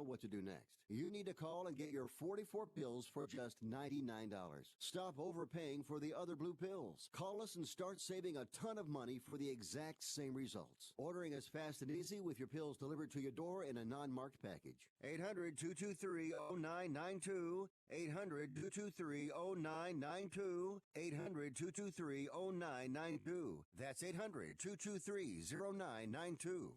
know what to do next. You need to call and get your 44 pills for just $99. Stop overpaying for the other blue pills. Call us and start saving a ton of money for the exact same results. Ordering is fast and easy with your pills delivered to your door in a non-marked package. 800-223-0992. 800-223-0992. 800-223-0992. That's 800-223-0992.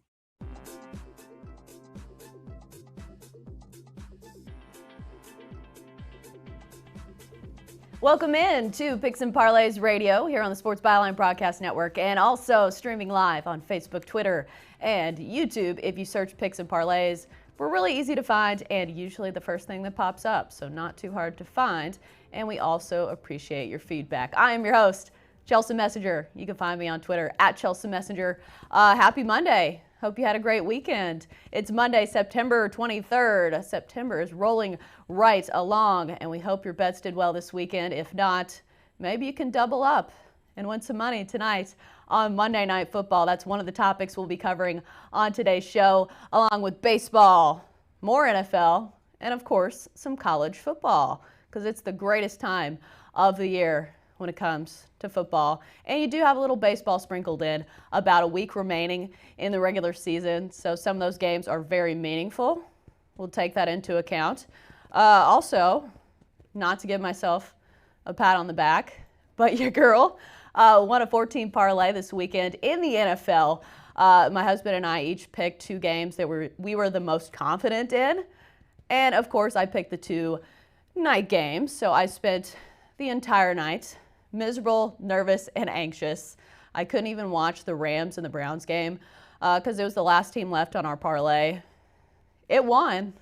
Welcome in to Picks and Parlays Radio here on the Sports Byline Broadcast Network, and also streaming live on Facebook, Twitter, and YouTube. If you search Picks and Parlays, we're really easy to find and usually the first thing that pops up, so not too hard to find. And we also appreciate your feedback. I am your host, Chelsa Messinger. You can find me on Twitter at Chelsa Messinger. Happy Monday. Hope you had a great weekend. It's Monday, September 23rd. September is rolling right along, and we hope your bets did well this weekend. If not, maybe you can double up and win some money tonight on Monday Night Football. That's one of the topics we'll be covering on today's show, along with baseball, more NFL, and of course, some college football, because it's the greatest time of the year when it comes to football. And you do have a little baseball sprinkled in, about a week remaining in the regular season, so some of those games are very meaningful. We'll take that into account. Also, not to give myself a pat on the back, but your girl won a 14 parlay this weekend in the NFL. My husband and I each picked two games that we were the most confident in, and of course I picked the two night games, so I spent the entire night miserable, nervous, and anxious. I couldn't even watch the Rams and the Browns game because it was the last team left on our parlay. It won.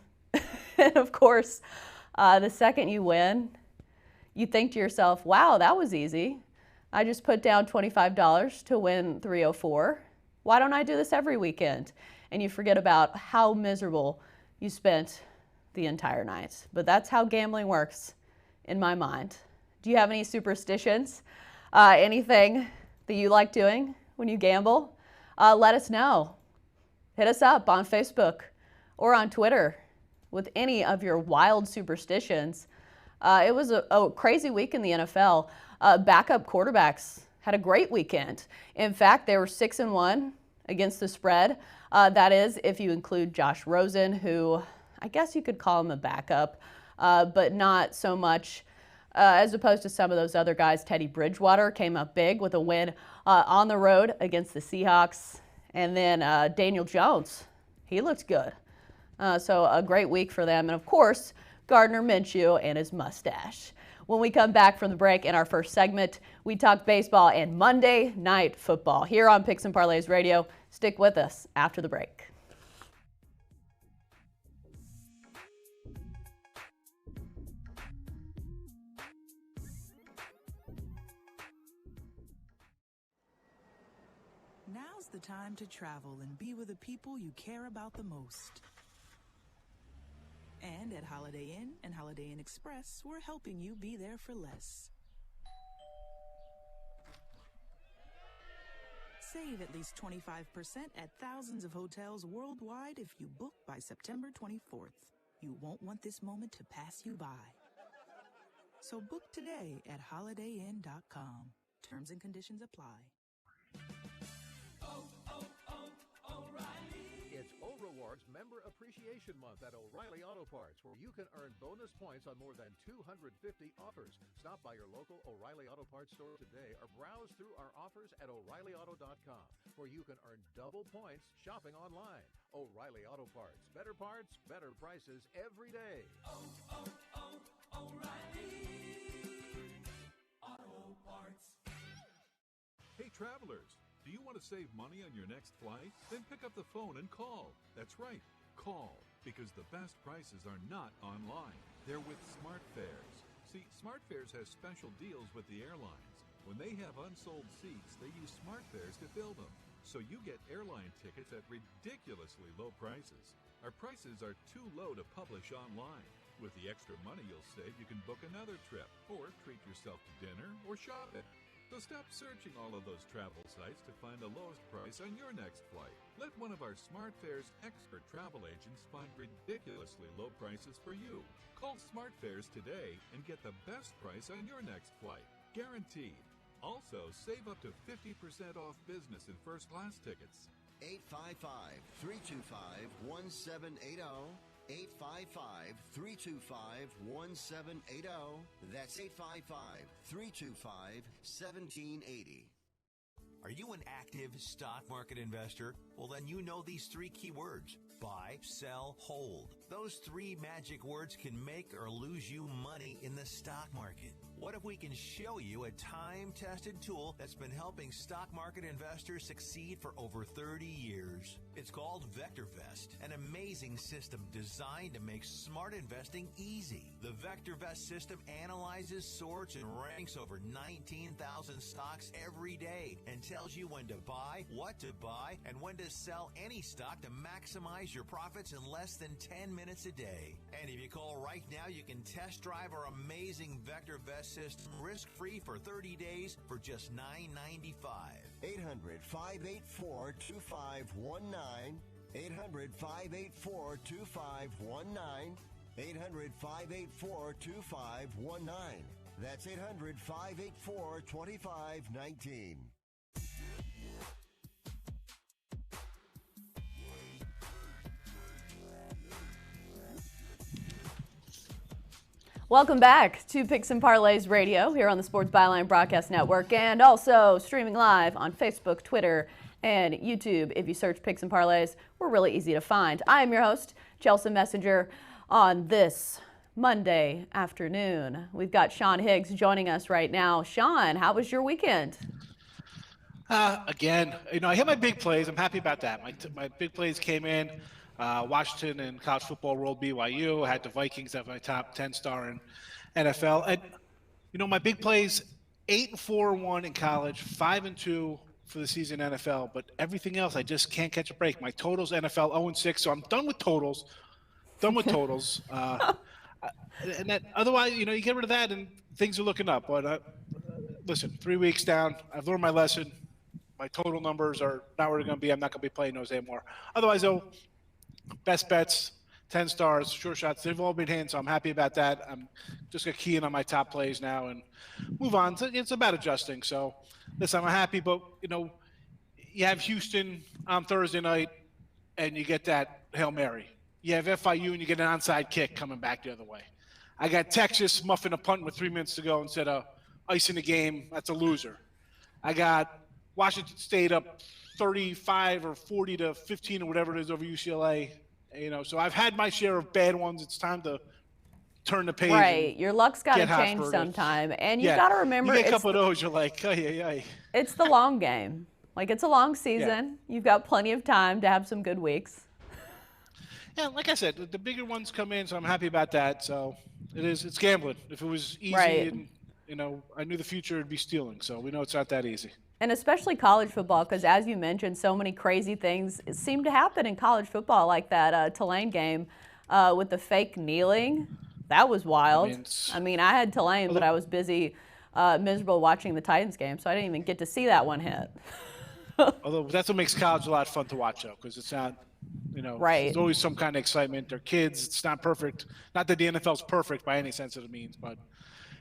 And of course, the second you win, you think to yourself, wow, that was easy. I just put down $25 to win $304. Why don't I do this every weekend? And you forget about how miserable you spent the entire night. But that's how gambling works in my mind. Do you have any superstitions? Anything that you like doing when you gamble? Let us know. Hit us up on Facebook or on Twitter with any of your wild superstitions. It was a crazy week in the NFL. Backup quarterbacks had a great weekend. In fact, they were 6-1 against the spread. That is, if you include Josh Rosen, who I guess you could call him a backup, but not so much as opposed to some of those other guys. Teddy Bridgewater came up big with a win on the road against the Seahawks. And then Daniel Jones, he looked good. So a great week for them. And of course, Gardner Minshew and his mustache. When we come back from the break in our first segment, we talk baseball and Monday Night Football here on Picks and Parlays Radio. Stick with us after the break. Now's the time to travel and be with the people you care about the most. And at Holiday Inn and Holiday Inn Express, we're helping you be there for less. Save at least 25% at thousands of hotels worldwide if you book by September 24th. You won't want this moment to pass you by. So book today at holidayinn.com. Terms and conditions apply. It's O'Rewards Member Appreciation Month at O'Reilly Auto Parts, where you can earn bonus points on more than 250 offers. Stop by your local O'Reilly Auto Parts store today or browse through our offers at O'ReillyAuto.com, where you can earn double points shopping online. O'Reilly Auto Parts. Better prices every day. O'Reilly Auto Parts. Hey, travelers. Do you want to save money on your next flight? Then pick up the phone and call. That's right, call, because the best prices are not online. They're with SmartFares. See, SmartFares has special deals with the airlines. When they have unsold seats, they use SmartFares to fill them. So you get airline tickets at ridiculously low prices. Our prices are too low to publish online. With the extra money you'll save, you can book another trip or treat yourself to dinner or shopping. So stop searching all of those travel sites to find the lowest price on your next flight. Let one of our SmartFares expert travel agents find ridiculously low prices for you. Call SmartFares today and get the best price on your next flight. Guaranteed. Also, save up to 50% off business and first-class tickets. 855-325-1780. 855-325-1780. That's 855-325-1780. Are you an active stock market investor? Well, then you know these three key words: buy, sell, hold. Those three magic words can make or lose you money in the stock market. What if we can show you a time-tested tool that's been helping stock market investors succeed for over 30 years? It's called VectorVest, an amazing system designed to make smart investing easy. The VectorVest system analyzes, sorts, and ranks over 19,000 stocks every day and tells you when to buy, what to buy, and when to sell any stock to maximize your profits in less than 10 minutes a day. And if you call right now, you can test drive our amazing VectorVest system risk-free for 30 days for just $9.95. 800-584-2519. 800-584-2519. 800-584-2519. That's 800-584-2519. Welcome back to Picks and Parlays Radio here on the Sports Byline Broadcast Network, and also streaming live on Facebook, Twitter, and YouTube. If you search Picks and Parlays, we're really easy to find. I am your host, Chelsa Messinger. On this Monday afternoon, we've got Sean Higgs joining us right now. Sean, how was your weekend? Again, I hit my big plays. I'm happy about that. My big plays came in. Washington and college football rolled BYU. I had the Vikings at my top 10 star in NFL. And, my big plays, 8-4-1 in college, 5-2 for the season NFL. But everything else, I just can't catch a break. My totals, NFL 0-6. So I'm done with totals. And that, otherwise, you get rid of that and things are looking up. But listen, 3 weeks down, I've learned my lesson. My total numbers are not where they're going to be. I'm not going to be playing those anymore. Otherwise, though, best bets, 10 stars, sure shots, they've all been hitting, so I'm happy about that. I'm just going to key in on my top plays now and move on. It's about adjusting. So, listen, I'm happy, but, you have Houston on Thursday night, and you get that Hail Mary. You have FIU, and you get an onside kick coming back the other way. I got Texas muffing a punt with 3 minutes to go instead of icing the game. That's a loser. I got Washington State up 35 or 40 to 15 or whatever it is over UCLA. So I've had my share of bad ones. It's time to turn the page. Right. Your luck's got to change sometime. And you've got to remember, you get a couple of those, you're like, ay. It's the long game. It's a long season. Yeah. You've got plenty of time to have some good weeks. Yeah, like I said, the bigger ones come in, so I'm happy about that. So it's gambling. If it was easy and, I knew the future would be stealing. So we know it's not that easy. And especially college football, because as you mentioned, so many crazy things seem to happen in college football, like that Tulane game with the fake kneeling. That was wild. I had Tulane, but I was busy, miserable watching the Titans game, so I didn't even get to see that one hit. Although that's what makes college a lot of fun to watch, though, because it's not, right. There's always some kind of excitement. They're kids. It's not perfect. Not that the NFL's perfect by any sense of the means, but,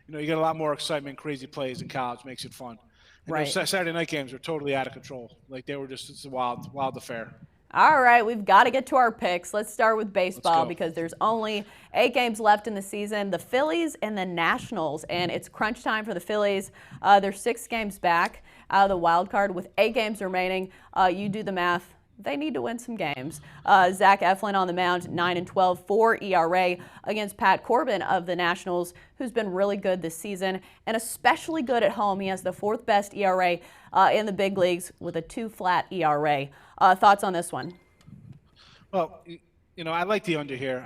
you get a lot more excitement, crazy plays in college, makes it fun. And right. Those Saturday night games are totally out of control. They were just, it's a wild affair. All right, we've got to get to our picks. Let's start with baseball because there's only 8 games left in the season. The Phillies and the Nationals, and it's crunch time for the Phillies. They're 6 games back out of the wild card with 8 games remaining. You do the math. They need to win some games. Zach Eflin on the mound, 9-12, 4 ERA against Pat Corbin of the Nationals, who's been really good this season and especially good at home. He has the 4th best ERA in the big leagues with a 2-flat ERA. Thoughts on this one? Well, I like the under here.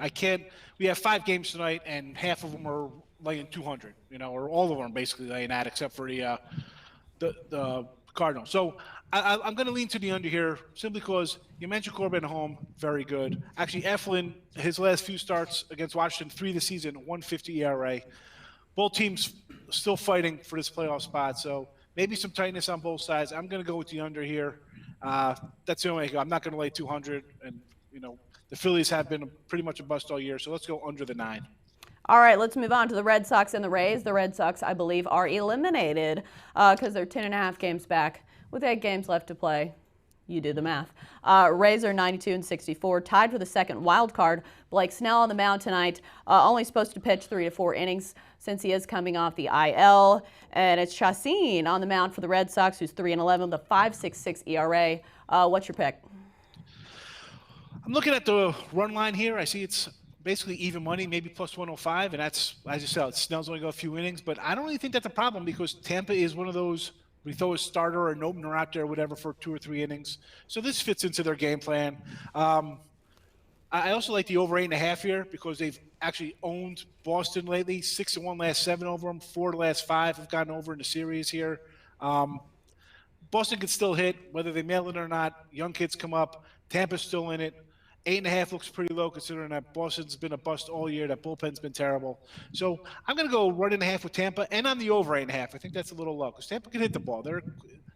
We have 5 games tonight, and half of them are laying 200, or all of them are basically laying that except for the Cardinals. So I'm going to lean to the under here simply because you mentioned Corbin at home, very good. Actually, Eflin, his last few starts against Washington, 3 this season, 1.50 ERA. Both teams still fighting for this playoff spot. So maybe some tightness on both sides. I'm going to go with the under here. That's the only way I go. I'm not going to lay 200. And, the Phillies have been pretty much a bust all year. So let's go under the 9. All right, let's move on to the Red Sox and the Rays. The Red Sox, I believe, are eliminated because they're 10.5 games back with 8 games left to play. You do the math. Rays are 92-64, tied for the second wild card. Blake Snell on the mound tonight, only supposed to pitch 3 to 4 innings since he is coming off the IL. And it's Chacin on the mound for the Red Sox, who's 3-11 with a 5.66 ERA. What's your pick? I'm looking at the run line here. I see it's basically even money, maybe plus 105, and that's, as you said, Snell's only got a few innings. But I don't really think that's a problem because Tampa is one of those we throw a starter or an opener out there, whatever, for 2 or 3 innings. So this fits into their game plan. I also like the over 8.5 here because they've actually owned Boston lately. 6-1 last 7 over them. 4 the last 5 have gotten over in the series here. Boston can still hit, whether they mail it or not. Young kids come up. Tampa's still in it. 8.5 looks pretty low considering that Boston's been a bust all year. That bullpen's been terrible. So I'm going to go 1.5 with Tampa and on the over 8.5. I think that's a little low because Tampa can hit the ball. They're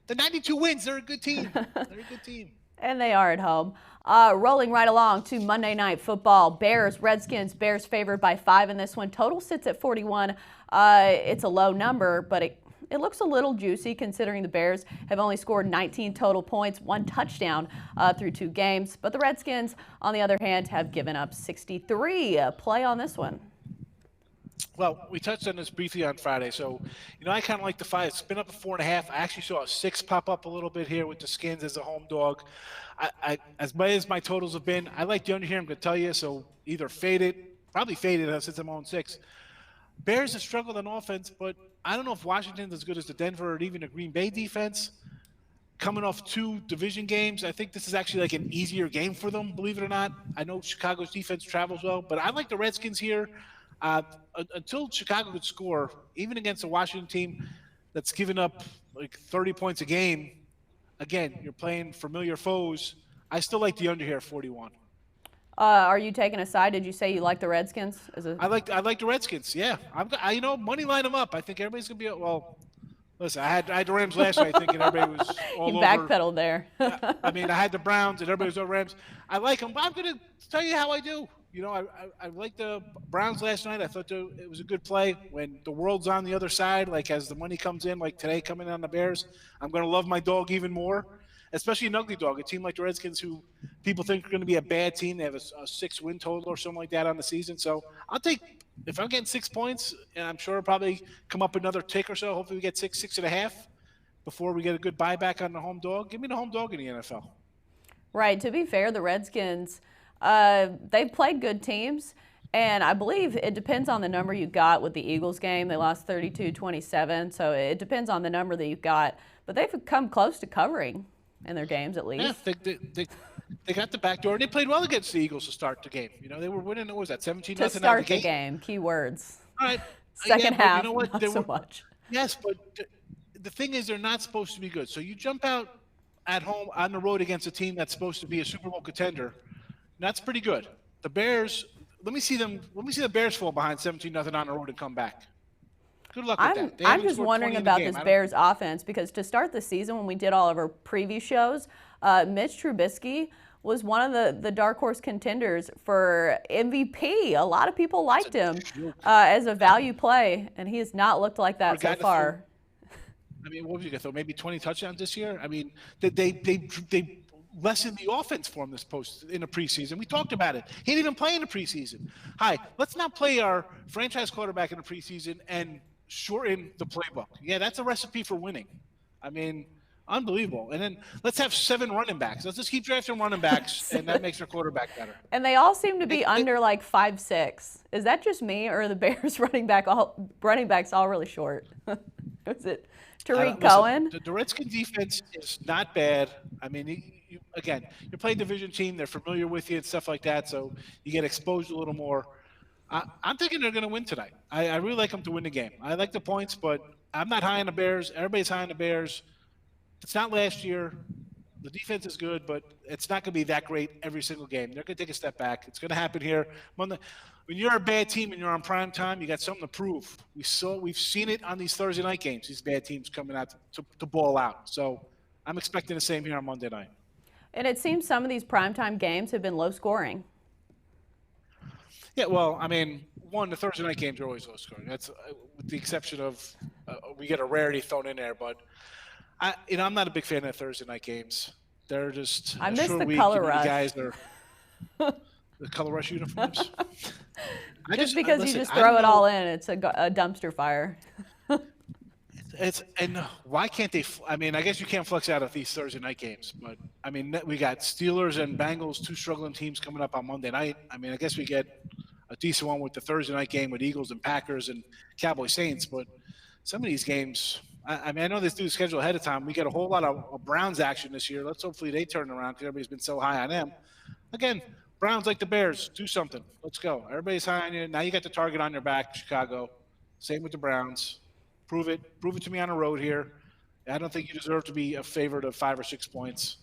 92 wins. They're a good team. They're a good team. And they are at home. Rolling right along to Monday Night Football. Bears, Redskins. Bears favored by 5 in this one. Total sits at 41. It's a low number, but it looks a little juicy considering the Bears have only scored 19 total points, 1 touchdown through 2 games. But the Redskins, on the other hand, have given up 63. Play on this one. Well, we touched on this briefly on Friday. So, I kind of like the 5. It's been up at 4.5. I actually saw a 6 pop up a little bit here with the Skins as a home dog. I as bad as my totals have been, I like the under here, I'm going to tell you. So either fade it, probably fade it since I'm on 6. Bears have struggled on offense, but I don't know if Washington's as good as the Denver or even the Green Bay defense. Coming off 2 division games, I think this is actually like an easier game for them, believe it or not. I know Chicago's defense travels well, but I like the Redskins here. Until Chicago could score, even against a Washington team that's given up like 30 points a game, again, you're playing familiar foes. I still like the under here at 41. Are you taking a side? Did you say you like the Redskins? I like the Redskins. Yeah, money line them up. I think everybody's gonna be well. Listen, I had the Rams last night, thinking everybody was all you over. Backpedaled there. I had the Browns, and everybody was on Rams. I like them, but I'm gonna tell you how I do. I like the Browns last night. I thought it was a good play. When the world's on the other side, like as the money comes in, like today coming on the Bears, I'm gonna love my dog even more. Especially an ugly dog, a team like the Redskins who people think are going to be a bad team. They have a 6-win total or something like that on the season. So I'll take – if I'm getting 6 points, and I'm sure it'll probably come up another tick or so. Hopefully we get 6.5 before we get a good buyback on the home dog. Give me the home dog in the NFL. Right. To be fair, the Redskins, they've played good teams. And I believe it depends on the number you got with the Eagles game. They lost 32-27. So it depends on the number that you've got. But they've come close to covering in their games, at least. Yeah, they got the back door, and they played well against the Eagles to start the game. They were winning. What was that, 17-0? To start the game, key words. All right. Second half, not so much. Yes, but the thing is they're not supposed to be good. So you jump out at home on the road against a team that's supposed to be a Super Bowl contender. That's pretty good. The Bears, let me see the Bears fall behind 17-0 on the road and come back. Good luck with that. I'm just wondering about this Bears offense because to start the season when we did all of our preview shows, Mitch Trubisky was one of the dark horse contenders for MVP. A lot of people liked him as a value play, and he has not looked like that so far. What was he going to throw? Maybe 20 touchdowns this year? They lessened the offense for him in the preseason. We talked about it. He didn't even play in the preseason. Let's not play our franchise quarterback in the preseason and shorten the playbook. Yeah, that's a recipe for winning. Unbelievable. And then let's have 7 running backs. Let's just keep drafting running backs, and that makes our quarterback better. And they all seem to be under like 5'6". Is that just me, or are the Bears running backs all really short? Is it Tariq Cohen? The Redskins defense is not bad. Again, you're playing division team. They're familiar with you and stuff like that, so you get exposed a little more. I'm thinking they're going to win tonight. I really like them to win the game. I like the points, but I'm not high on the Bears. Everybody's high on the Bears. It's not last year. The defense is good, but it's not going to be that great every single game. They're going to take a step back. It's going to happen here. when you're a bad team and you're on prime time, you got something to prove. We've seen it on these Thursday night games. These bad teams coming out to ball out. So I'm expecting the same here on Monday night. And it seems some of these primetime games have been low scoring. Yeah, well, I mean, the Thursday night games are always low scoring. That's with the exception of we get a rarity thrown in there. But I'm not a big fan of Thursday night games. They're just I miss the color rush. The guys are the color rush uniforms. Just because you just throw it all in, it's a dumpster fire. And why can't they? I mean, I guess you can't flex out of these Thursday night games, but I mean, we got Steelers and Bengals, two struggling teams coming up on Monday night. I mean, I guess we get a decent one with the Thursday night game with Eagles and Packers and Cowboys Saints, but some of these games, I mean, I know this dude's scheduled ahead of time. We get a whole lot of Browns action this year. Let's hopefully they turn around because everybody's been so high on them. Again, Browns like the Bears, do something. Let's go. Everybody's high on you. Now you got the target on your back, Chicago. Same with the Browns. Prove it to me on the road here. I don't think you deserve to be a favorite of 5 or 6 points.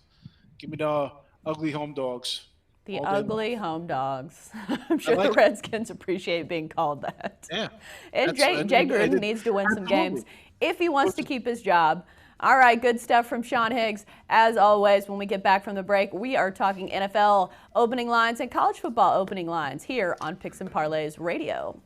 Give me the ugly home dogs. The ugly home dogs. I'm sure the Redskins appreciate being called that. Yeah. And Jay Gruden needs to win some games if he wants to keep his job. All right, good stuff from Sean Higgs. As always, when we get back from the break, we are talking NFL opening lines and college football opening lines here on Picks and Parlays Radio.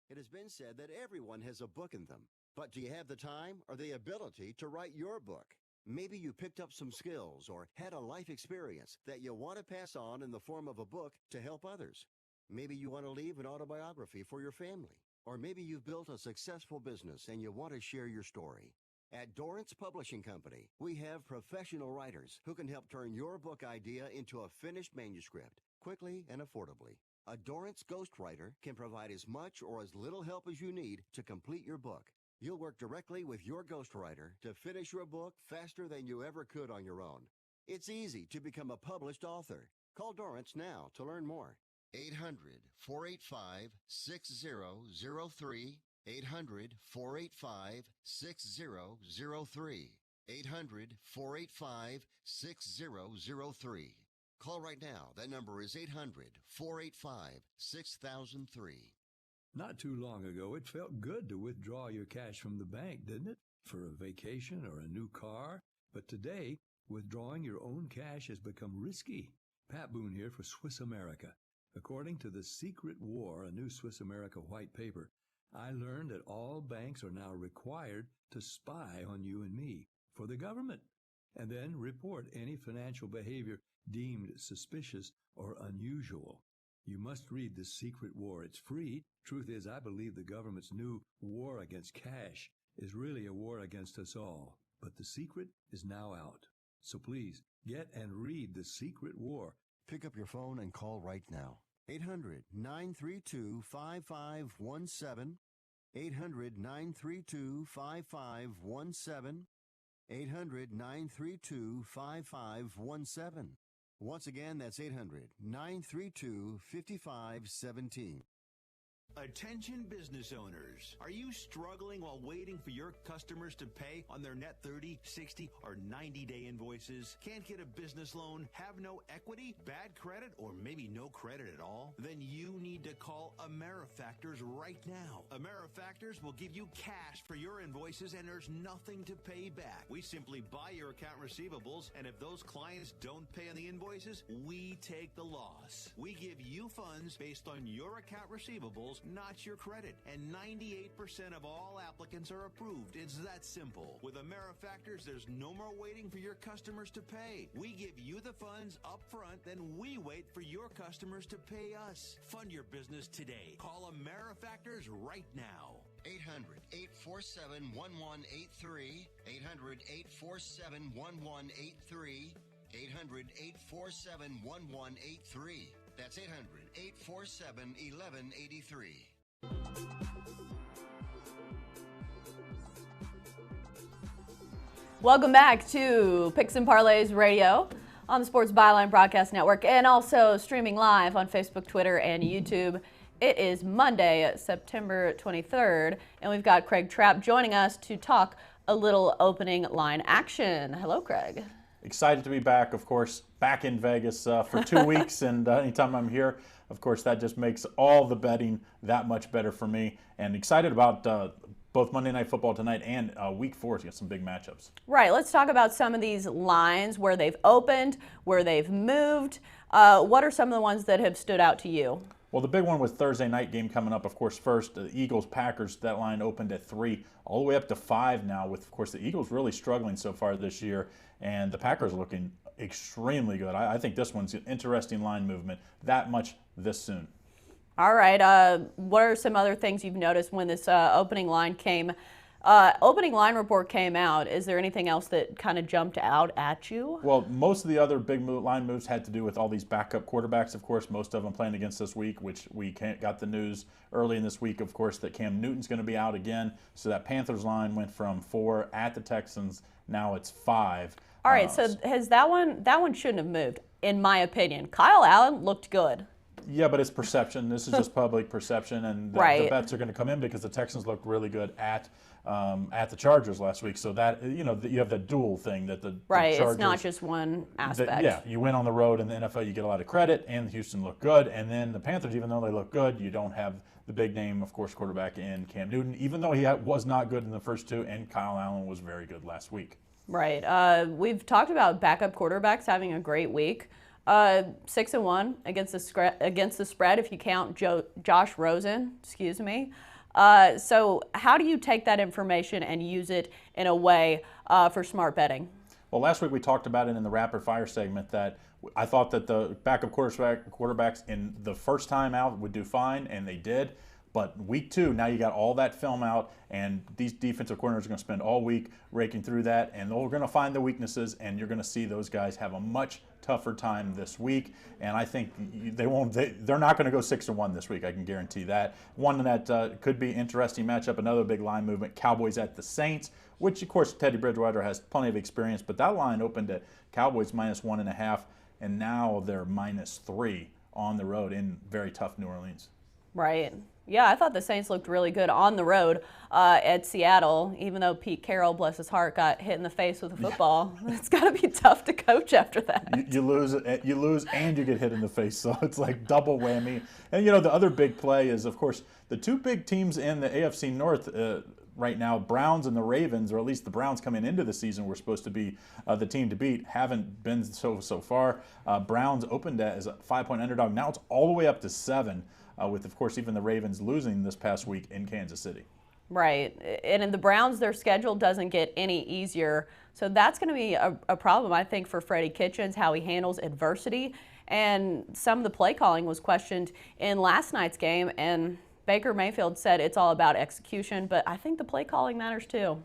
It has been said that everyone has a book in them, but do you have the time or the ability to write your book? Maybe you picked up some skills or had a life experience that you want to pass on in the form of a book to help others. Maybe you want to leave an autobiography for your family, or maybe you've built a successful business and you want to share your story. At Dorrance Publishing Company, we have professional writers who can help turn your book idea into a finished manuscript quickly and affordably. A Dorrance ghostwriter can provide as much or as little help as you need to complete your book. You'll work directly with your ghostwriter to finish your book faster than you ever could on your own. It's easy to become a published author. Call Dorrance now to learn more. 800-485-6003. 800-485-6003. 800-485-6003. Call right now. That number is 800-485-6003. Not too long ago, it felt good to withdraw your cash from the bank, didn't it? For a vacation or a new car. But today, withdrawing your own cash has become risky. Pat Boone here for Swiss America. According to The Secret War, a new Swiss America white paper, I learned that all banks are now required to spy on you and me for the government, and then report any financial behavior deemed suspicious or unusual. You must read The Secret War. It's free. Truth is, I believe the government's new war against cash is really a war against us all. But The Secret is now out. So please, get and read The Secret War. Pick up your phone and call right now. 800-932-5517. 800-932-5517. 800-932-5517. Once again, that's 800-932-5517. Attention business owners. Are you struggling while waiting for your customers to pay on their net 30, 60, or 90-day invoices? Can't get a business loan? Have no equity? Bad credit? Or maybe no credit at all? Then you need to call AmeriFactors right now. AmeriFactors will give you cash for your invoices and there's nothing to pay back. We simply buy your account receivables, and if those clients don't pay on the invoices, we take the loss. We give you funds based on your account receivables, not your credit, and 98% of all applicants are approved. It's that simple. With AmeriFactors, there's no more waiting for your customers to pay. We give you the funds up front, then we wait for your customers to pay us. Fund your business today. Call AmeriFactors right now. 800-847-1183. 800-847-1183. 800-847-1183. That's 800-847-1183. Welcome back to Picks and Parlays Radio on the Sports Byline Broadcast Network, and also streaming live on Facebook, Twitter, and YouTube. It is Monday, September 23rd, and we've got Craig Trapp joining us to talk a little opening line action. Hello, Craig. Excited to be back, of course, back in Vegas for 2 weeks, and anytime I'm here, of course, that just makes all the betting that much better for me. And excited about both Monday Night Football tonight and Week 4 to get some big matchups. Right. Let's talk about some of these lines, where they've opened, where they've moved. What are some of the ones that have stood out to you? Well, the big one was Thursday night game coming up, of course, first. The Eagles-Packers, that line opened at 3, all the way up to 5 now, with, of course, the Eagles really struggling so far this year, and the Packers looking extremely good. I think this one's an interesting line movement, that much this soon. All right. What are some other things you've noticed when this opening line report came out? Is there anything else that kind of jumped out at you? Well, most of the other big line moves had to do with all these backup quarterbacks, of course, most of them playing against this week, which we got the news early in this week, of course, that Cam Newton's going to be out again. So that Panthers line went from 4 at the Texans, now it's 5. All right, so has that one shouldn't have moved, in my opinion. Kyle Allen looked good. Yeah, but it's perception. This is just public perception, and the bets are going to come in because the Texans looked really good at the Chargers last week. So that, you have that dual thing that the Chargers, it's not just one aspect. You win on the road in the NFL, you get a lot of credit, and Houston looked good. And then the Panthers, even though they look good, you don't have the big name, of course, quarterback in Cam Newton, even though he was not good in the first 2, and Kyle Allen was very good last week. Right. We've talked about backup quarterbacks having a great week. 6-1 against the spread if you count Josh Rosen. Excuse me. So how do you take that information and use it in a way for smart betting? Well, last week we talked about it in the rapid fire segment that I thought that the backup quarterbacks in the first time out would do fine, and they did. But week 2, now you got all that film out, and these defensive coordinators are going to spend all week raking through that, and they're going to find the weaknesses, and you're going to see those guys have a much tougher time this week. And I think they're not going to go 6-1 this week. I can guarantee that. One that could be interesting matchup, another big line movement, Cowboys at the Saints, which of course Teddy Bridgewater has plenty of experience, but that line opened at Cowboys -1.5, and now they're -3 on the road in very tough New Orleans. Right. Yeah, I thought the Saints looked really good on the road at Seattle, even though Pete Carroll, bless his heart, got hit in the face with a football. Yeah. It's got to be tough to coach after that. You lose, and you get hit in the face, so it's like double whammy. And, the other big play is, of course, the 2 big teams in the AFC North right now, Browns and the Ravens, or at least the Browns coming into the season were supposed to be the team to beat, haven't been so far. Browns opened as a 5-point underdog. Now it's all the way up to 7. With, of course, even the Ravens losing this past week in Kansas City. Right. And in the Browns, their schedule doesn't get any easier. So that's going to be a problem, I think, for Freddie Kitchens, how he handles adversity. And some of the play calling was questioned in last night's game. And Baker Mayfield said it's all about execution. But I think the play calling matters, too.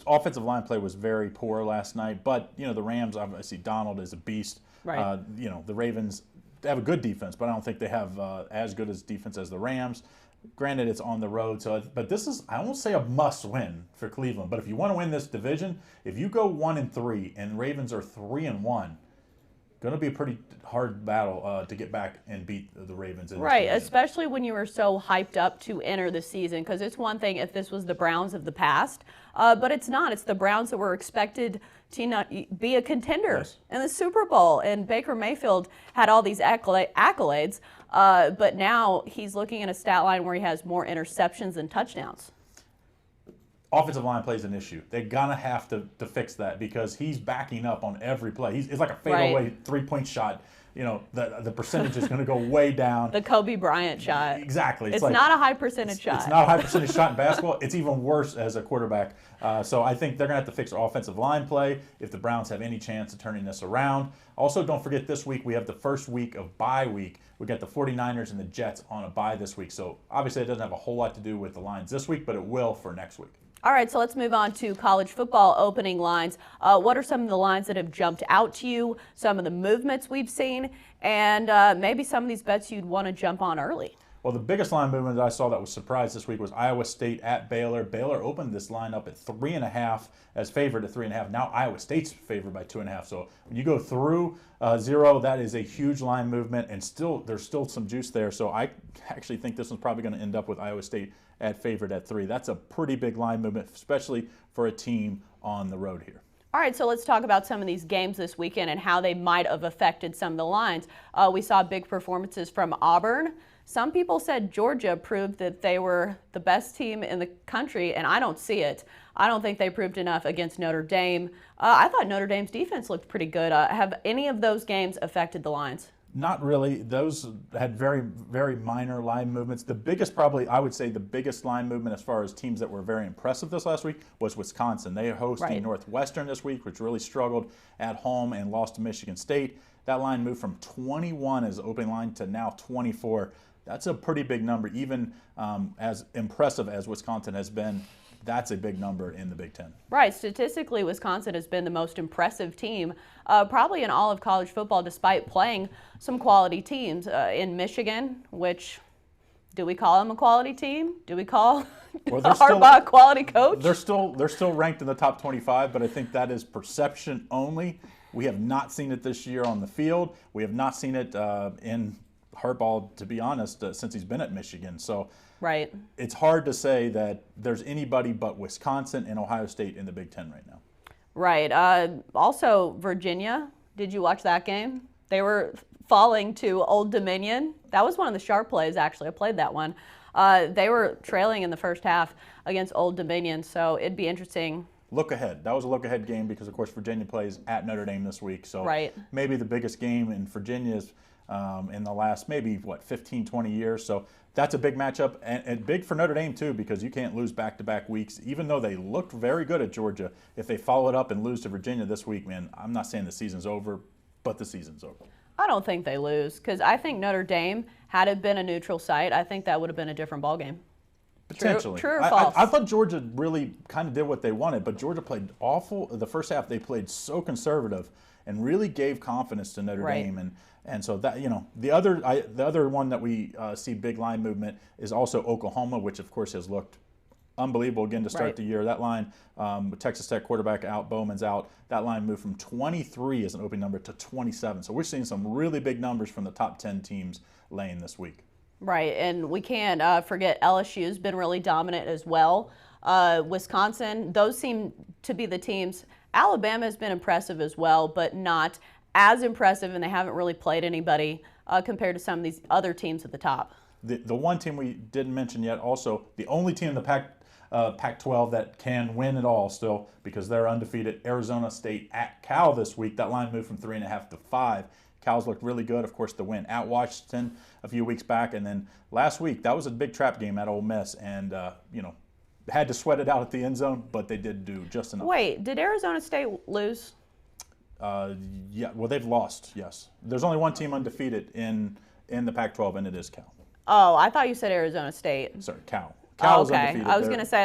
Offensive line play was very poor last night. But, the Rams, obviously, Donald is a beast. Right. The Ravens, they have a good defense, but I don't think they have as good as defense as the Rams. Granted, it's on the road, but this is, I won't say a must-win for Cleveland, but if you want to win this division, if you go 1-3 and Ravens are 3-1, going to be a pretty hard battle to get back and beat the Ravens. Right, especially when you were so hyped up to enter the season, because it's one thing if this was the Browns of the past, but it's not. It's the Browns that were expected to not be a contender in the Super Bowl, and Baker Mayfield had all these accolades, but now he's looking at a stat line where he has more interceptions than touchdowns. Offensive line plays an issue. They're going to have to fix that because he's backing up on every play. It's like a fadeaway 3-point shot. The percentage is going to go way down. The Kobe Bryant shot. Exactly. It's not a high percentage shot. It's not a high percentage shot in basketball. It's even worse as a quarterback. So I think they're going to have to fix their offensive line play if the Browns have any chance of turning this around. Also, don't forget this week we have the first week of bye week. We got the 49ers and the Jets on a bye this week. So obviously it doesn't have a whole lot to do with the lines this week, but it will for next week. All right, so let's move on to college football opening lines. What are some of the lines that have jumped out to you, some of the movements we've seen, and maybe some of these bets you'd want to jump on early? Well, the biggest line movement that I saw that was surprised this week was Iowa State at Baylor. Baylor opened this line up at 3.5 as favored at 3.5. Now Iowa State's favored by 2.5. So when you go through 0, that is a huge line movement, and there's still some juice there. So I actually think this one's probably going to end up with Iowa State at favored at 3. That's a pretty big line movement, especially for a team on the road here. All right, so let's talk about some of these games this weekend and how they might have affected some of the lines. We saw big performances from Auburn. Some people said Georgia proved that they were the best team in the country, and I don't see it. I don't think they proved enough against Notre Dame. I thought Notre Dame's defense looked pretty good. Have any of those games affected the lines? Not really. Those had very, very minor line movements. The biggest, probably, I would say the biggest line movement as far as teams that were very impressive this last week was Wisconsin. They are hosting Northwestern this week, which really struggled at home and lost to Michigan State. That line moved from 21 as the opening line to now 24. That's a pretty big number. Even as impressive as Wisconsin has been, that's a big number in the Big Ten. Right. Statistically, Wisconsin has been the most impressive team probably in all of college football, despite playing some quality teams. In Michigan, which, do we call them a quality team? Do we call Harbaugh a quality coach? They're still ranked in the top 25, but I think that is perception only. We have not seen it this year on the field. We have not seen it in Harbaugh, to be honest, since he's been at Michigan. So it's hard to say that there's anybody but Wisconsin and Ohio State in the Big Ten right now. Right. Also, Virginia, did you watch that game? They were falling to Old Dominion. That was one of the sharp plays, actually. I played that one. They were trailing in the first half against Old Dominion, so it'd be interesting. Look ahead. That was a look-ahead game because, of course, Virginia plays at Notre Dame this week. So maybe the biggest game in Virginia's in the last 15, 20 years. So that's a big matchup, and big for Notre Dame too, because you can't lose back-to-back weeks. Even though they looked very good at Georgia, if they follow it up and lose to Virginia this week, man, I'm not saying the season's over, but the season's over. I don't think they lose, because I think Notre Dame, had it been a neutral site, I think that would have been a different ballgame. Potentially. True or false? I thought Georgia really kind of did what they wanted, but Georgia played awful. The first half, they played so conservative and really gave confidence to Notre Dame. And so that, the other one that we see big line movement is also Oklahoma, which of course has looked unbelievable again to start the year. That line, with Texas Tech quarterback out, Bowman's out. That line moved from 23 as an opening number to 27. So we're seeing some really big numbers from the top 10 teams laying this week. Right, and we can't forget LSU's been really dominant as well. Wisconsin, those seem to be the teams. Alabama has been impressive as well, but not as impressive, and they haven't really played anybody compared to some of these other teams at the top. The one team we didn't mention yet, also the only team in the Pac-12 that can win it all still, because they're undefeated, Arizona State at Cal this week. That line moved from 3.5 to 5. Cal's looked really good. Of course, the win at Washington a few weeks back, and then last week that was a big trap game at Ole Miss, and had to sweat it out at the end zone, but they did do just enough. Wait, did Arizona State lose? Yeah, well, they've lost, yes. There's only one team undefeated in the Pac-12, and it is Cal. Oh, I thought you said Arizona State. Sorry, Cal. Cal is undefeated. I was going to say,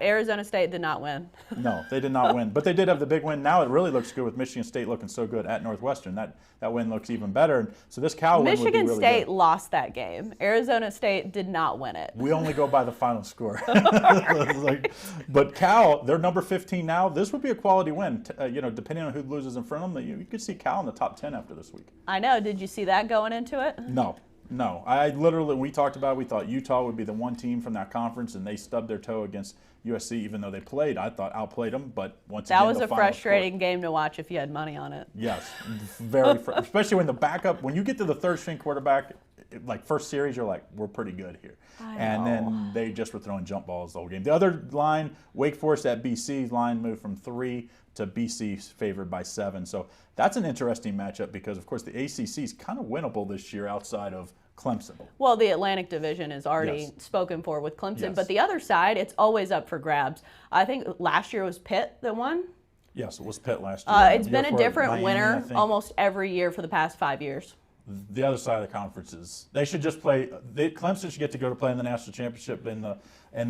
Arizona State did not win. No, they did not win. But they did have the big win. Now it really looks good with Michigan State looking so good at Northwestern. That win looks even better. So this Cal win would be really good. Michigan State lost that game. Arizona State did not win it. We only go by the final score. But Cal, they're number 15 now. This would be a quality win. Depending on who loses in front of them, you could see Cal in the top 10 after this week. I know. Did you see that going into it? No. We talked about it. We thought Utah would be the one team from that conference, and they stubbed their toe against USC, even though they outplayed them. But once again, that was a frustrating game to watch if you had money on it. Yes, very especially when you get to the third string quarterback, like first series, you're like, we're pretty good here. And then they just were throwing jump balls the whole game. The other line, Wake Forest at BC, line moved from 3 to BC favored by 7. So that's an interesting matchup because, of course, the ACC is kind of winnable this year outside of Clemson. Well, the Atlantic Division is already spoken for with Clemson, but the other side, it's always up for grabs. I think last year was Pitt that won. Yes, it was Pitt last year. It's been a different winner almost every year for the past 5 years. The other side of the conference they should just play. Clemson should get to go to play in the national championship, and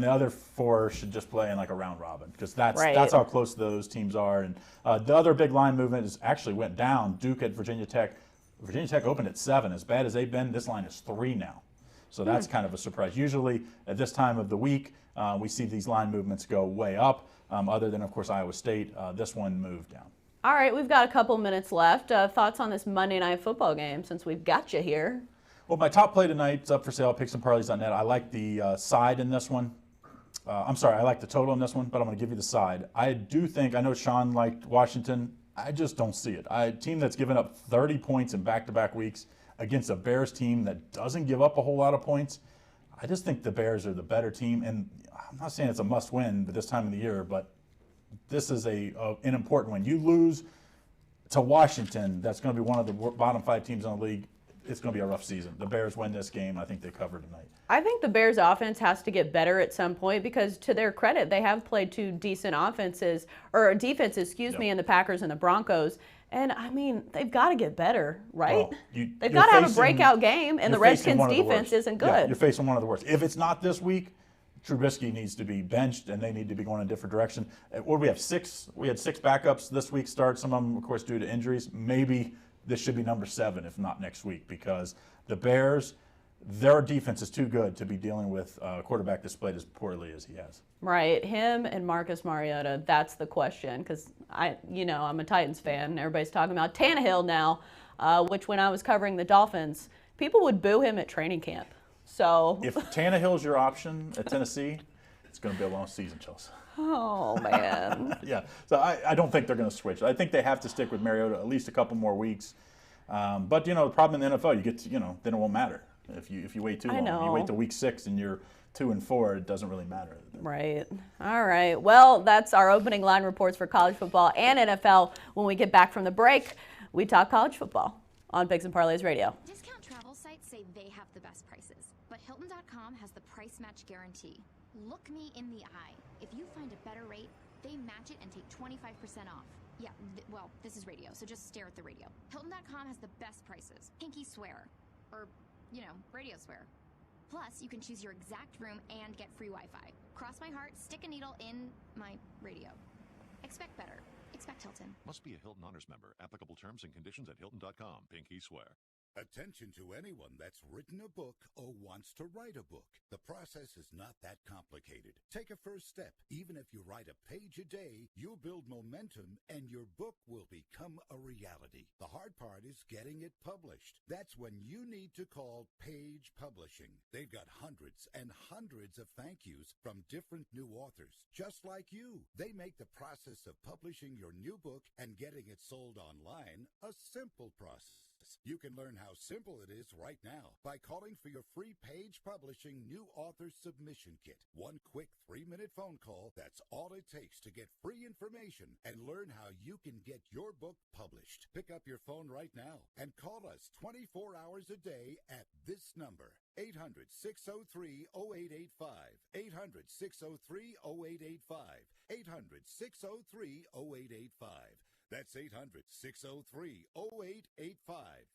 the other 4 should just play in like a round robin because that's how close those teams are. And the other big line movement actually went down. Duke at Virginia Tech. Virginia Tech opened at 7. As bad as they've been, this line is 3 now. So that's kind of a surprise. Usually at this time of the week, we see these line movements go way up, other than, of course, Iowa State. This one moved down. All right, we've got a couple minutes left. Thoughts on this Monday Night Football game since we've got you here? Well, my top play tonight is up for sale at picksandparlays.net. I like the side in this one. I like the total in this one, but I'm going to give you the side. I know Sean liked Washington. I just don't see it. A team that's given up 30 points in back-to-back weeks against a Bears team that doesn't give up a whole lot of points. I just think the Bears are the better team, and I'm not saying it's a must-win at this time of the year, but this is an important one. You lose to Washington, that's going to be one of the bottom 5 teams in the league. It's going to be a rough season. The Bears win this game. I think they cover tonight. I think the Bears offense has to get better at some point because, to their credit, they have played 2 decent defenses, in the Packers and the Broncos. And, I mean, they've got to get better, right? Well, they've got to have a breakout game, and the Redskins' defense isn't good. Yeah, you're facing one of the worst. If it's not this week, Trubisky needs to be benched, and they need to be going in a different direction. What do we have? 6? We had 6 backups this week start. Some of them, of course, due to injuries. Maybe this should be number 7, if not next week, because the Bears, their defense is too good to be dealing with a quarterback displayed as poorly as he has. Right. Him and Marcus Mariota, that's the question, because I'm a Titans fan, and everybody's talking about Tannehill now, which when I was covering the Dolphins, people would boo him at training camp. So if Tannehill's your option at Tennessee, it's going to be a long season, Chelsa. Oh, man. Yeah. So I don't think they're going to switch. I think they have to stick with Mariota at least a couple more weeks. But, the problem in the NFL, you get to, then it won't matter. If you wait too long. You wait to week 6 and you're 2-4, it doesn't really matter. Right. All right. Well, that's our opening line reports for college football and NFL. When we get back from the break, we talk college football on Picks and Parlays Radio. Discount travel sites say they have the best prices, but Hilton.com has the price match guarantee. Look me in the eye. If you find a better rate, they match it and take 25% off. Yeah, this is radio, so just stare at the radio. Hilton.com has the best prices. Pinky swear. Or, radio swear. Plus, you can choose your exact room and get free Wi-Fi. Cross my heart, stick a needle in my radio. Expect better. Expect Hilton. Must be a Hilton Honors member. Applicable terms and conditions at Hilton.com. Pinky swear. Attention to anyone that's written a book or wants to write a book. The process is not that complicated. Take a first step. Even if you write a page a day, you'll build momentum and your book will become a reality. The hard part is getting it published. That's when you need to call Page Publishing. They've got hundreds and hundreds of thank yous from different new authors, just like you. They make the process of publishing your new book and getting it sold online a simple process. You can learn how simple it is right now by calling for your free Page Publishing New Author Submission Kit. One quick 3-minute phone call, that's all it takes to get free information and learn how you can get your book published. Pick up your phone right now and call us 24 hours a day at this number, 800-603-0885, 800-603-0885, 800-603-0885. That's 800-603-0885.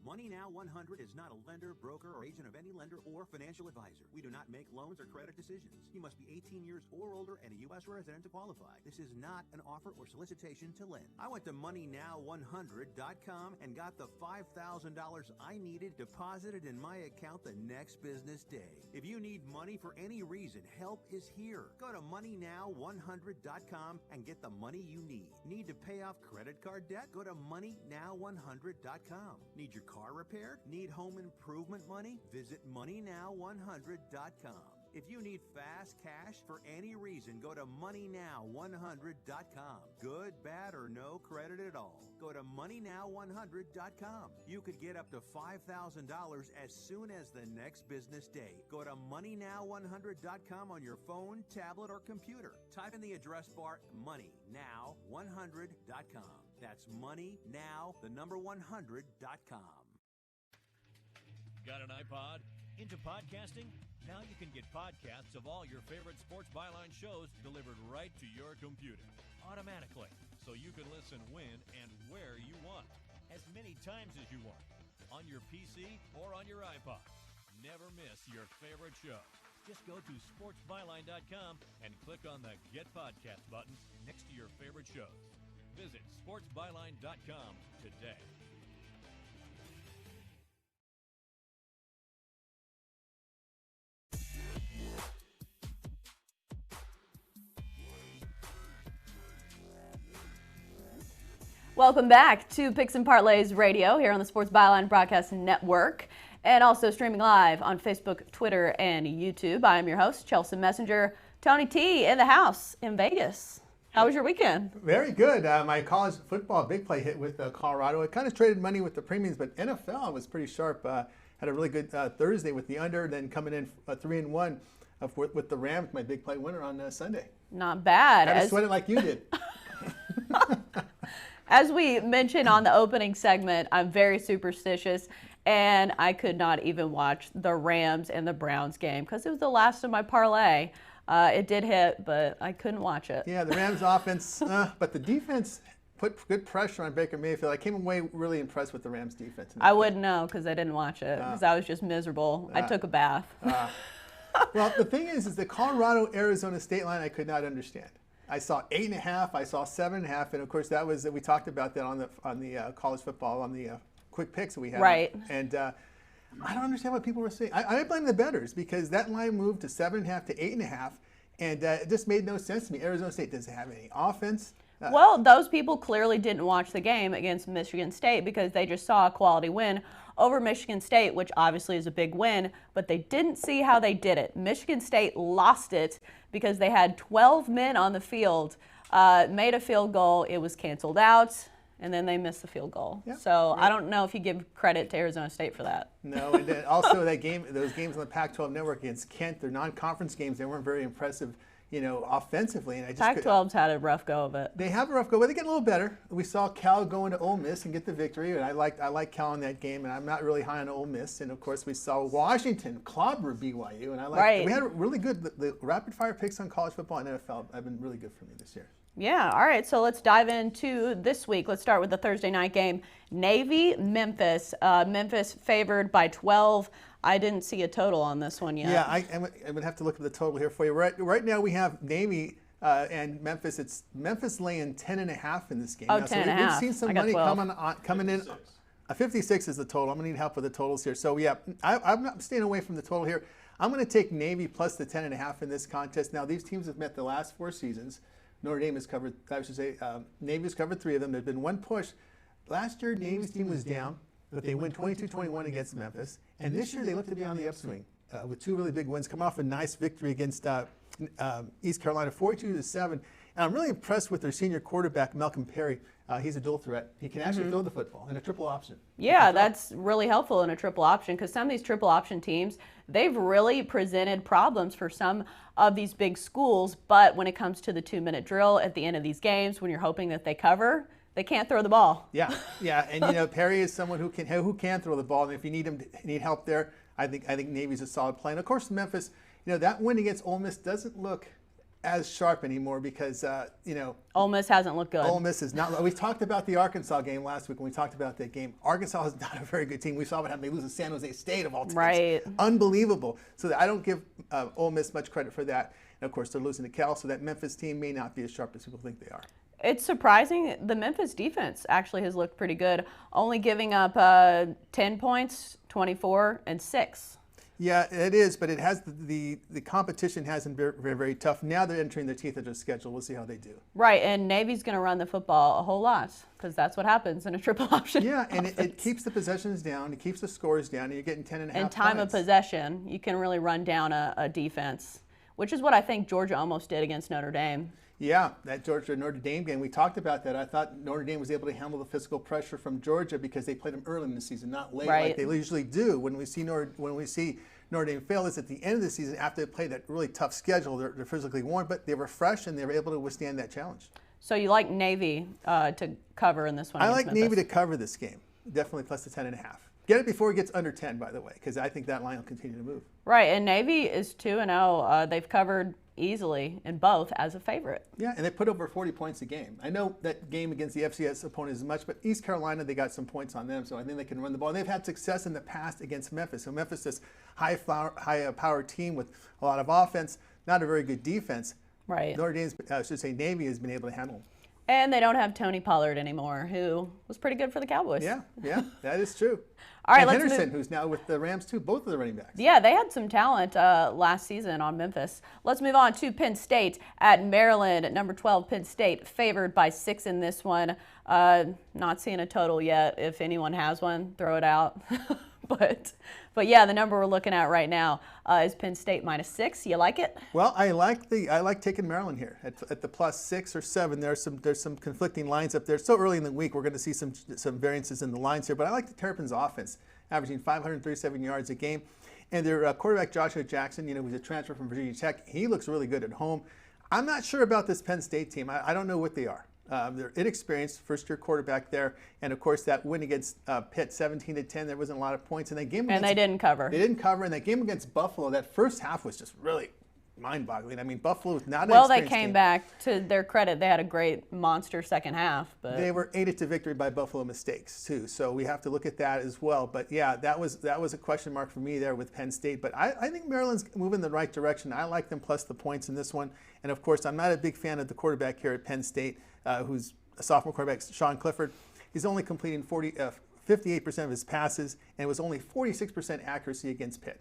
Money Now 100 is not a lender, broker, or agent of any lender or financial advisor. We do not make loans or credit decisions. You must be 18 years or older and a U.S. resident to qualify. This is not an offer or solicitation to lend. I went to MoneyNow100.com and got the $5,000 I needed deposited in my account the next business day. If you need money for any reason, help is here. Go to MoneyNow100.com and get the money you need. Need to pay off credit card debt? Go to MoneyNow100.com. Need your car repaired? Need home improvement money? Visit MoneyNow100.com. If you need fast cash for any reason, go to MoneyNow100.com. Good, bad, or no credit at all. Go to MoneyNow100.com. You could get up to $5,000 as soon as the next business day. Go to MoneyNow100.com on your phone, tablet, or computer. Type in the address bar MoneyNow100.com. That's MoneyNow100.com. Got an iPod? Into podcasting? Now you can get podcasts of all your favorite Sports Byline shows delivered right to your computer automatically, so you can listen when and where you want, as many times as you want, on your PC or on your iPod. Never miss your favorite show. Just go to sportsbyline.com and click on the Get Podcast button next to your favorite shows. Visit sportsbyline.com today. Welcome back to Picks and Parlays Radio here on the Sports Byline Broadcast Network, and also streaming live on Facebook, Twitter, and YouTube. I am your host, Chelsa Messinger. Tony T in the house in Vegas. How was your weekend? Very good. My college football big play hit with Colorado. It kind of traded money with the premiums, but NFL was pretty sharp. Had a really good Thursday with the under, then coming in 3-1 with the Rams, my big play winner on Sunday. Not bad. I sweat it like you did. As we mentioned on the opening segment, I'm very superstitious, and I could not even watch the Rams and the Browns game because it was the last of my parlay. It did hit, but I couldn't watch it. Yeah, the Rams offense, but the defense put good pressure on Baker Mayfield. I came away really impressed with the Rams defense. I wouldn't know because I didn't watch it because I was just miserable. I took a bath. Well, the thing is the Colorado-Arizona state line I could not understand. I saw 8.5, I saw 7.5, and of course we talked about that on the college football on the quick picks that we had. Right. And I don't understand what people were saying. I blame the bettors because that line moved to 7.5 to 8.5, and it just made no sense to me. Arizona State doesn't have any offense. Well, those people clearly didn't watch the game against Michigan State because they just saw a quality win over Michigan State, which obviously is a big win, but they didn't see how they did it. Michigan State lost it because they had 12 men on the field, made a field goal, it was canceled out, and then they missed the field goal. Yep. So I don't know if you give credit to Arizona State for that. No, and then also those games on the Pac-12 network against Kent, they're non-conference games, they weren't very impressive, offensively. And Pac-12's had a rough go of it. They have a rough go, but they get a little better. We saw Cal go into Ole Miss and get the victory, and I like Cal in that game, and I'm not really high on Ole Miss. And of course, we saw Washington clobber BYU, and we had really good the rapid fire picks on college football and NFL have been really good for me this year. Yeah, all right, so let's dive into this week. Let's start with the Thursday night game. Navy-Memphis. Memphis favored by 12. I didn't see a total on this one yet. Yeah, I would have to look at the total here for you. Right now we have Navy and Memphis. It's Memphis laying 10.5 in this game. Oh, now, 10.5. We've seen some money coming in. 56 is the total. I'm going to need help with the totals here. So, yeah, I'm not staying away from the total here. I'm going to take Navy plus the 10.5 in this contest. Now, these teams have met the last 4 seasons. Notre Dame has covered, Navy has covered 3 of them. There's been one push. Last year, Navy's team was down, but they win 22-21 against Memphis. And this year, they look to be on the upswing with 2 really big wins. Come off a nice victory against East Carolina, 42-7. And I'm really impressed with their senior quarterback, Malcolm Perry. He's a dual threat. He can actually throw the football in a triple option. Yeah, that's really helpful in a triple option because some of these triple option teams, they've really presented problems for some of these big schools. But when it comes to the 2-minute drill at the end of these games, when you're hoping that they cover, they can't throw the ball. Yeah, and Perry is someone who can throw the ball, and if you need help there, I think Navy's a solid play. And of course, Memphis, that win against Ole Miss doesn't look as sharp anymore because Ole Miss hasn't looked good. Ole Miss is not. We talked about the Arkansas game last week when we talked about that game. Arkansas is not a very good team. We saw what happened. They lose to San Jose State of all teams. Right. Unbelievable. So I don't give Ole Miss much credit for that. And of course, they're losing to Cal, so that Memphis team may not be as sharp as people think they are. It's surprising. The Memphis defense actually has looked pretty good, only giving up 10 points, 24, and 6. Yeah, it is, but it has the competition hasn't been very, very tough. Now they're entering the teeth of their schedule. We'll see how they do. Right, and Navy's going to run the football a whole lot because that's what happens in a triple option. Yeah, and it keeps the possessions down. It keeps the scores down, and you're getting 10.5 And time of possession, you can really run down a defense, which is what I think Georgia almost did against Notre Dame. Yeah, that Georgia-Notre Dame game, we talked about that. I thought Notre Dame was able to handle the physical pressure from Georgia because they played them early in the season, not late like they usually do. When we see Notre Dame fail, it's at the end of the season after they played that really tough schedule. They're physically worn, but they were fresh and they were able to withstand that challenge. So you like Navy to cover in this one? I like Navy to cover this game, definitely plus the 10.5. Get it before it gets under 10, by the way, because I think that line will continue to move. Right, and Navy is 2-0. They've covered easily in both as a favorite. Yeah, and they put over 40 points a game. I know that game against the FCS opponent is much, but East Carolina, they got some points on them, so I think they can run the ball. And they've had success in the past against Memphis. So Memphis is high-powered team with a lot of offense, not a very good defense. Right. Notre Dame's, Navy has been able to handle them. And they don't have Tony Pollard anymore, who was pretty good for the Cowboys. Yeah, that is true. All right, and let's Henderson, move. who's now with the Rams too, both of the running backs. Yeah, they had some talent last season on Memphis. Let's move on to Penn State at Maryland. At number 12, Penn State favored by 6 in this one. Not seeing a total yet. If anyone has one, throw it out. But yeah, the number we're looking at right now is Penn State -6. You like it? Well, I like taking Maryland here at the +6 or 7. There's some conflicting lines up there. So early in the week, we're going to see some variances in the lines here. But I like the Terrapins' offense, averaging 537 yards a game, and their quarterback Joshua Jackson, who's a transfer from Virginia Tech. He looks really good at home. I'm not sure about this Penn State team. I don't know what they are. They're inexperienced, first-year quarterback there, and of course that win against Pitt, 17-10. There wasn't a lot of points in that game. And they didn't cover. They didn't cover, and that game against Buffalo, that first half was just really mind-boggling. I mean, Buffalo was not an Well, they experienced came team. back. To their credit, they had a great monster second half. But They were aided to victory by Buffalo mistakes too, so we have to look at that as well. But yeah, that was a question mark for me there with Penn State. But I think Maryland's moving in the right direction. I like them plus the points in this one. And of course, I'm not a big fan of the quarterback here at Penn State, who's a sophomore quarterback, Sean Clifford. He's only completing 58% of his passes, and it was only 46% accuracy against Pitt.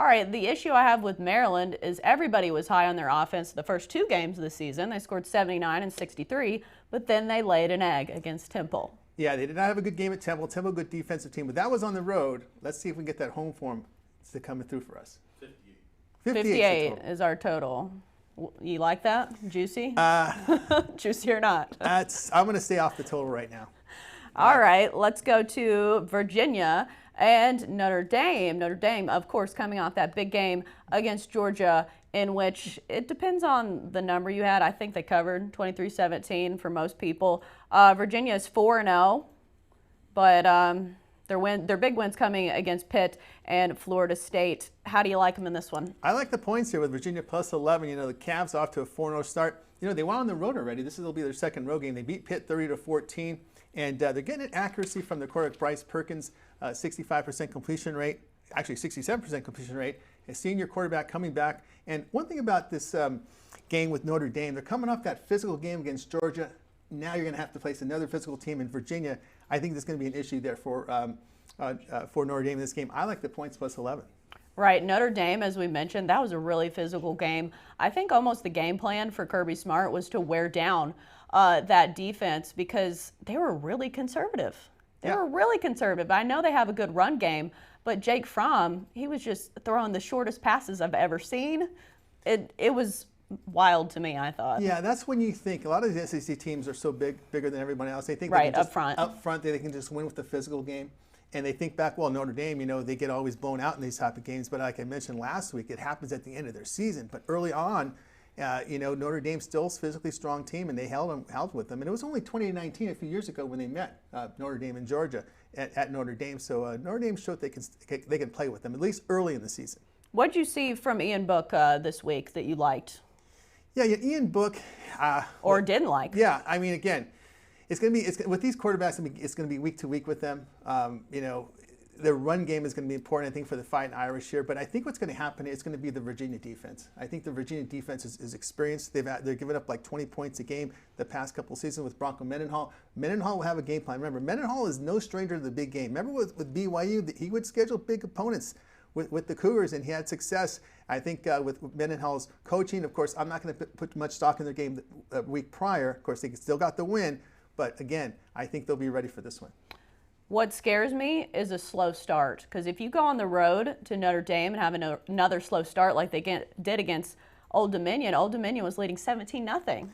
all right, the issue I have with Maryland is everybody was high on their offense the first 2 games of the season. They scored 79 and 63, but then they laid an egg against Temple. Yeah, they did not have a good game at Temple. Temple, good defensive team, but that was on the road. Let's see if we can get that home form to come through for us. 58 is our total. You like that? Juicy? Juicy or not? I'm going to stay off the total right now. All right, let's go to Virginia and Notre Dame. Notre Dame, of course, coming off that big game against Georgia, in which it depends on the number you had. I think they covered 23-17 for most people. Virginia is 4-0, but their big wins coming against Pitt and Florida State. How do you like them in this one? I like the points here with Virginia plus 11. The Cavs off to a 4-0 start. They went on the road already. This will be their second road game. They beat Pitt 30-14, and they're getting an accuracy from their quarterback Bryce Perkins, 65% completion rate, actually 67% completion rate. A senior quarterback coming back. And one thing about this game with Notre Dame, they're coming off that physical game against Georgia. Now you're going to have to face another physical team in Virginia. I think there's going to be an issue there for Notre Dame in this game. I like the points plus 11. Right, Notre Dame, as we mentioned, that was a really physical game. I think almost the game plan for Kirby Smart was to wear down that defense because they were really conservative. They were really conservative. I know they have a good run game, but Jake Fromm, he was just throwing the shortest passes I've ever seen. It was wild to me, I thought. Yeah, that's when you think a lot of the SEC teams are so bigger than everybody else. They think right, they can just, up front they can just win with the physical game. And they think back, well, Notre Dame, they get always blown out in these type of games. But like I mentioned last week, it happens at the end of their season. But early on, Notre Dame still a physically strong team, and they held with them. And it was only 2019, a few years ago, when they met Notre Dame and Georgia at Notre Dame. So Notre Dame showed they can play with them, at least early in the season. What did you see from Ian Book this week that you liked? Yeah, Ian Book. Or didn't like? Yeah, I mean, again, it's going to be with these quarterbacks. It's going to be week to week with them. Their run game is going to be important, I think, for the Fighting Irish here. But I think what's going to happen is going to be the Virginia defense. I think the Virginia defense is experienced. They're giving up like 20 points a game the past couple of seasons with Bronco Mendenhall. Mendenhall will have a game plan. Remember, Mendenhall is no stranger to the big game. Remember with BYU, he would schedule big opponents with the Cougars, and he had success. I think with Mendenhall's coaching, of course, I'm not going to put much stock in their game the week prior. Of course, they still got the win. But again, I think they'll be ready for this one. What scares me is a slow start. Because if you go on the road to Notre Dame and have another slow start like they did against Old Dominion was leading 17-0.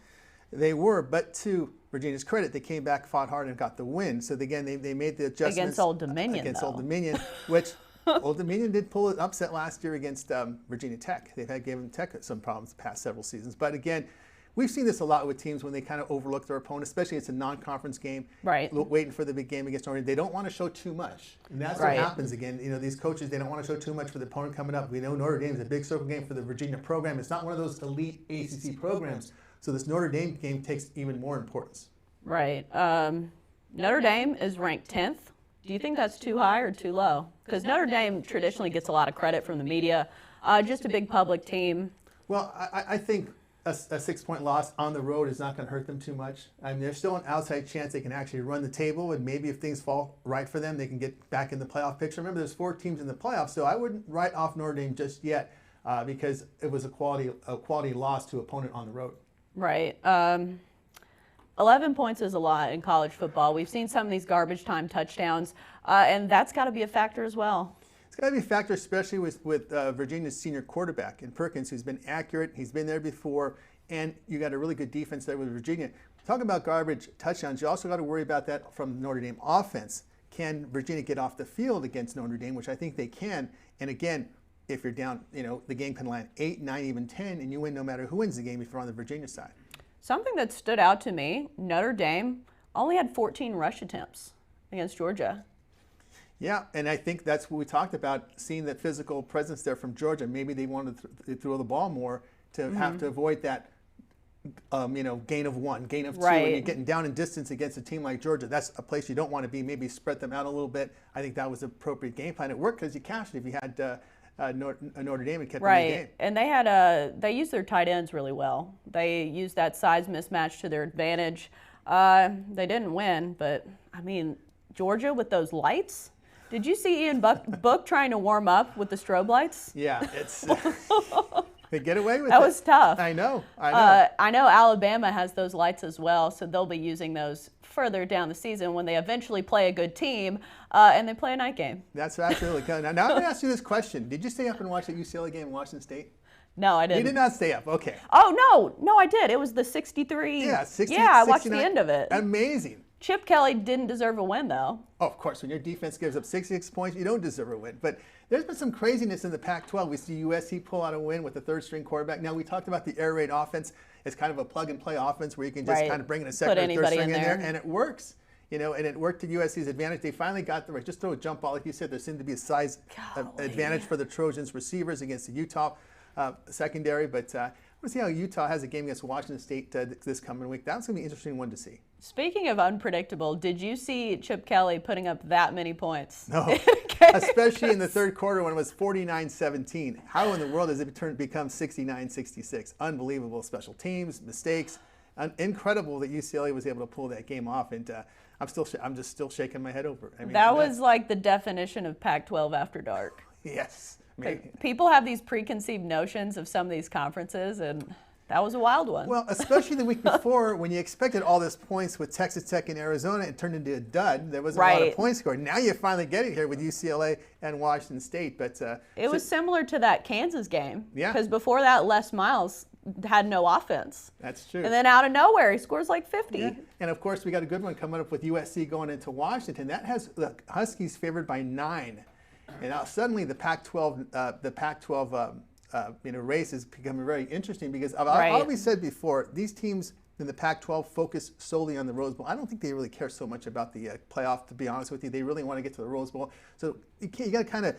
They were, but to Virginia's credit, they came back, fought hard, and got the win. So again, they made the adjustments. Against Old Dominion, Old Dominion, which Old Dominion did pull an upset last year against Virginia Tech. They've given Tech some problems the past several seasons. But again, we've seen this a lot with teams when they kind of overlook their opponent, especially it's a non-conference game. Right. Waiting for the big game against Notre Dame. They don't want to show too much. And that's what happens again. These coaches, they don't want to show too much for the opponent coming up. We know Notre Dame is a big circle game for the Virginia program. It's not one of those elite ACC programs. So this Notre Dame game takes even more importance. Right. Notre Dame is ranked 10th. Do you think that's too high or too low? Because Notre Dame traditionally gets a lot of credit from the media. Just a big public team. Well, I think a 6-point loss on the road is not going to hurt them too much. I mean, there's still an outside chance they can actually run the table, and maybe if things fall right for them, they can get back in the playoff picture. Remember, there's 4 teams in the playoffs, so I wouldn't write off Notre Dame just yet because it was a quality loss to opponent on the road. Right. 11 points is a lot in college football. We've seen some of these garbage time touchdowns, and that's got to be a factor as well. It's got to be a factor, especially with Virginia's senior quarterback in Perkins, who's been accurate. He's been there before, and you got a really good defense there with Virginia. Talking about garbage touchdowns, you also got to worry about that from Notre Dame offense. Can Virginia get off the field against Notre Dame, which I think they can? And again, if you're down, the game can land 8, 9, even 10, and you win no matter who wins the game if you're on the Virginia side. Something that stood out to me, Notre Dame only had 14 rush attempts against Georgia. Yeah, and I think that's what we talked about, seeing that physical presence there from Georgia. Maybe they wanted to throw the ball more to have to avoid that, gain of 1, gain of 2. Right. And you're getting down in distance against a team like Georgia. That's a place you don't want to be. Maybe spread them out a little bit. I think that was an appropriate game plan. It worked because you cashed it if you had Notre Dame and kept them in the game. And they used their tight ends really well. They used that size mismatch to their advantage. They didn't win, but I mean, Georgia with those lights. Did you see Ian Book trying to warm up with the strobe lights? Yeah, it's they get away with it. That was tough. I know. I know Alabama has those lights as well, so they'll be using those further down the season when they eventually play a good team and they play a night game. That's absolutely good. Now I'm going to ask you this question. Did you stay up and watch that UCLA game in Washington State? No, I didn't. You did not stay up. Okay. Oh, no, I did. It was the 63. Yeah, 60. Yeah, I watched 69. the end of it. Amazing. Chip Kelly didn't deserve a win, though. Oh, of course. When your defense gives up 66 points, you don't deserve a win. But there's been some craziness in the Pac-12. We see USC pull out a win with the third-string quarterback. Now, we talked about the air raid offense. It's kind of a plug-and-play offense where you can just kind of bring in a second or third string in there, and it works. And it worked to USC's advantage. They finally got the right. Just throw a jump ball, like you said. There seemed to be a size advantage for the Trojans receivers against the Utah secondary. But we'll see how Utah has a game against Washington State this coming week. That's going to be an interesting one to see. Speaking of unpredictable, did you see Chip Kelly putting up that many points? No, especially in the third quarter when it was 49-17. How in the world has it become 69-66? Unbelievable special teams, mistakes. Incredible that UCLA was able to pull that game off, and I'm just still shaking my head over it. I mean, that was like the definition of Pac-12 after dark. Yes. People have these preconceived notions of some of these conferences, and that was a wild one. Well, especially the week before when you expected all these points with Texas Tech and Arizona, it turned into a dud. There wasn't a lot of points scored. Now you finally get it here with UCLA and Washington State. But it was similar to that Kansas game. Yeah. Because before that, Les Miles had no offense. That's true. And then out of nowhere, he scores like 50. Yeah. And of course, we got a good one coming up with USC going into Washington. That has the Huskies favored by 9. And now suddenly the Pac-12, race is becoming very interesting because I've always said before, these teams in the Pac-12 focus solely on the Rose Bowl. I don't think they really care so much about the playoff, to be honest with you. They really want to get to the Rose Bowl. So you got to kind of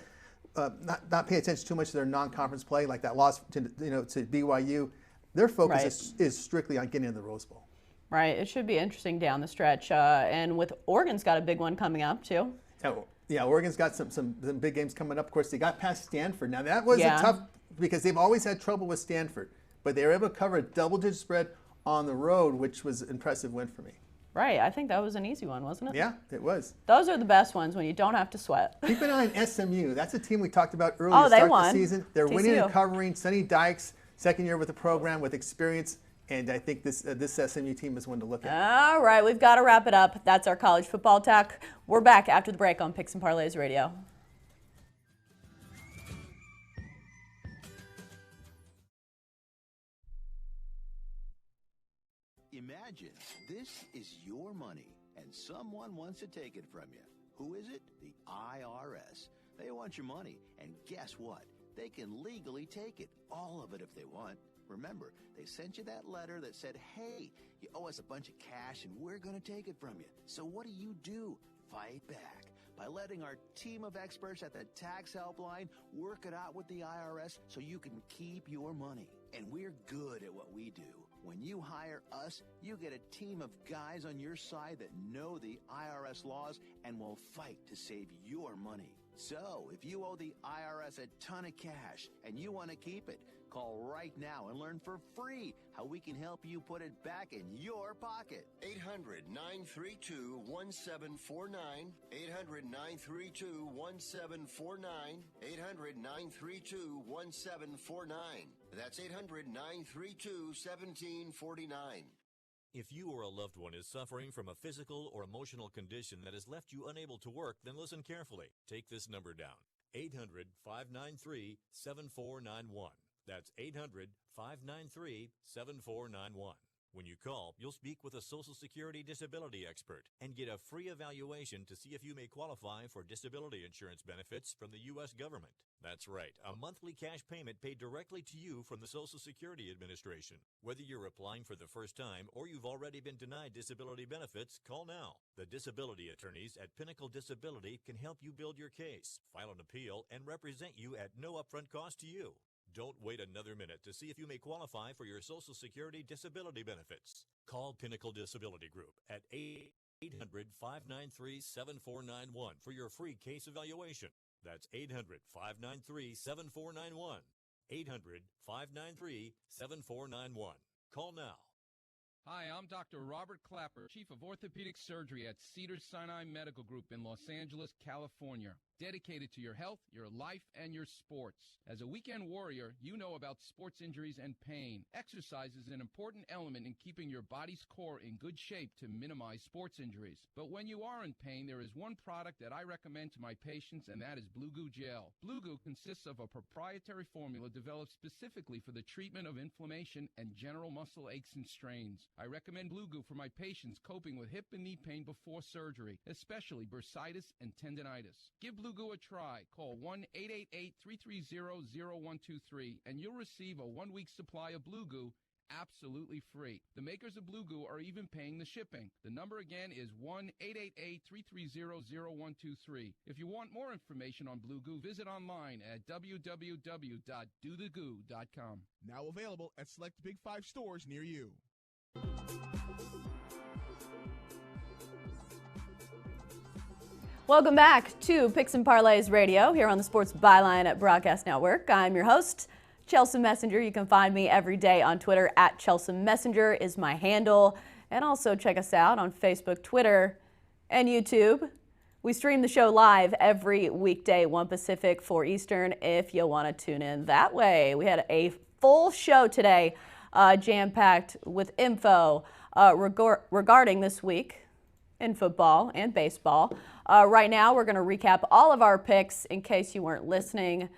not pay attention too much to their non-conference play, like that loss to BYU. Their focus is strictly on getting in the Rose Bowl. Right. It should be interesting down the stretch. And with Oregon's got a big one coming up too. Yeah, Oregon's got some big games coming up. Of course, they got past Stanford. Now, that was a tough because they've always had trouble with Stanford. But they were able to cover a double-digit spread on the road, which was an impressive win for me. Right. I think that was an easy one, wasn't it? Yeah, it was. Those are the best ones when you don't have to sweat. Keep an eye on SMU. That's a team we talked about earlier to start the season. They're winning and covering. Sonny Dykes, second year with the program with experience. And I think this SMU team is one to look at. All right, we've got to wrap it up. That's our college football talk. We're back after the break on Picks and Parlays Radio. Imagine this is your money and someone wants to take it from you. Who is it? The IRS. They want your money, and guess what? They can legally take it, all of it if they want. Remember, they sent you that letter that said, hey, you owe us a bunch of cash and we're going to take it from you. So what do? Fight back by letting our team of experts at the Tax Helpline work it out with the IRS so you can keep your money. And we're good at what we do. When you hire us, you get a team of guys on your side that know the IRS laws and will fight to save your money. So, if you owe the IRS a ton of cash and you want to keep it, call right now and learn for free how we can help you put it back in your pocket. 800-932-1749. 800-932-1749. 800-932-1749. That's 800-932-1749. If you or a loved one is suffering from a physical or emotional condition that has left you unable to work, then listen carefully. Take this number down. 800-593-7491. That's 800-593-7491. When you call, you'll speak with a Social Security disability expert and get a free evaluation to see if you may qualify for disability insurance benefits from the U.S. government. That's right, a monthly cash payment paid directly to you from the Social Security Administration. Whether you're applying for the first time or you've already been denied disability benefits, call now. The disability attorneys at Pinnacle Disability can help you build your case, file an appeal, and represent you at no upfront cost to you. Don't wait another minute to see if you may qualify for your Social Security disability benefits. Call Pinnacle Disability Group at 800-593-7491 for your free case evaluation. That's 800-593-7491. 800-593-7491. Call now. Hi, I'm Dr. Robert Clapper, Chief of Orthopedic Surgery at Cedars-Sinai Medical Group in Los Angeles, California. Dedicated to your health, your life, and your sports. As a weekend warrior, you know about sports injuries and pain. Exercise is an important element in keeping your body's core in good shape to minimize sports injuries. But when you are in pain, there is one product that I recommend to my patients, and that is Blue Goo Gel. Blue Goo consists of a proprietary formula developed specifically for the treatment of inflammation and general muscle aches and strains. I recommend Blue Goo for my patients coping with hip and knee pain before surgery, especially bursitis and tendinitis. Give Blue Goo a try. Call 1-888-330-0123 and you'll receive a 1-week supply of Blue Goo absolutely free. The makers of Blue Goo are even paying the shipping. The number again is 1-888-330-0123. If you want more information on Blue Goo, visit online at www.dothegoo.com. Now available at select Big 5 stores near you. Welcome back to Picks and Parlays Radio here on the Sports Byline Broadcast Network. I'm your host, Chelsa Messinger. You can find me every day on Twitter at Chelsa Messinger is my handle. And also check us out on Facebook, Twitter, and YouTube. We stream the show live every weekday, 1 Pacific, 4 Eastern, if you want to tune in that way. We had a full show today, jam-packed with info regarding this week in football and baseball. Right now, we're going to recap all of our picks in case you weren't listening,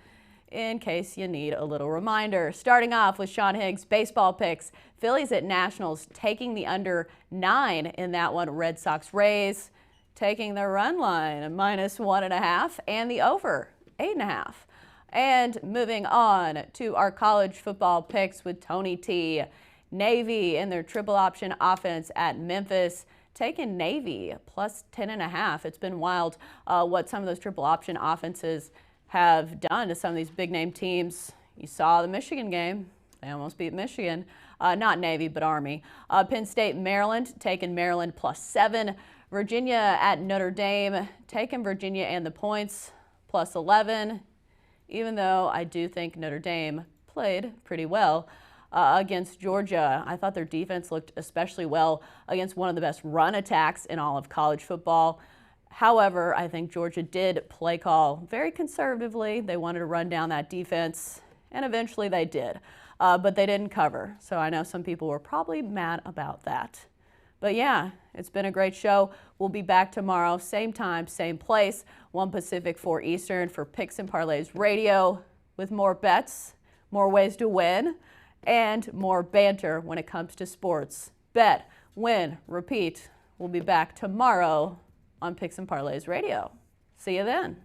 in case you need a little reminder. Starting off with Sean Higgs' baseball picks. Phillies at Nationals taking the under 9 in that one. Red Sox Rays taking the run line, -1.5, and the over 8.5. And moving on to our college football picks with Tony T. Navy in their triple option offense at Memphis, taking Navy +10.5. It's been wild what some of those triple option offenses have done to some of these big name teams. You saw the Michigan game. They almost beat Michigan. Not Navy, but Army. Penn State, Maryland, taking Maryland +7. Virginia at Notre Dame, taking Virginia and the points +11. Even though I do think Notre Dame played pretty well against Georgia. I thought their defense looked especially well against one of the best run attacks in all of college football. However, I think Georgia did play call very conservatively. They wanted to run down that defense, and eventually they did. But they didn't cover. So I know some people were probably mad about that. But yeah, it's been a great show. We'll be back tomorrow, same time, same place, 1 Pacific, 4 Eastern for Picks and Parlays Radio with more bets, more ways to win, and more banter when it comes to sports. Bet, win, repeat. We'll be back tomorrow on Picks and Parlays Radio. See you then.